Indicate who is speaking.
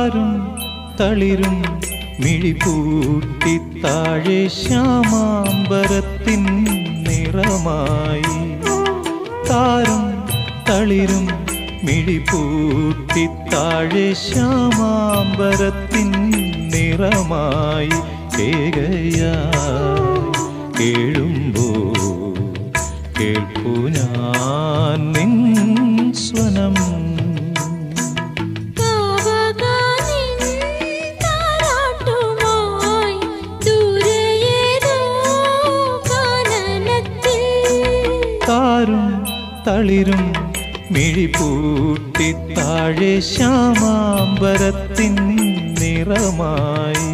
Speaker 1: താരും തളിരും മിഴിപൂട്ടി താഴെ ശ്യാമാംബരത്തിൻ നിറമായി താരും തളിരും മിഴിപൂട്ടി താഴെ ശ്യാമാംബരത്തിൻ നിറമായി ഏകയായി കേഴുമ്പോൾ കേൾപ്പു ഞാൻ നിൻ സ്വനം താരും തളിരും മിഴിപൂട്ടി താഴെ ശ്യാമാംബരത്തിൻ നിറമായി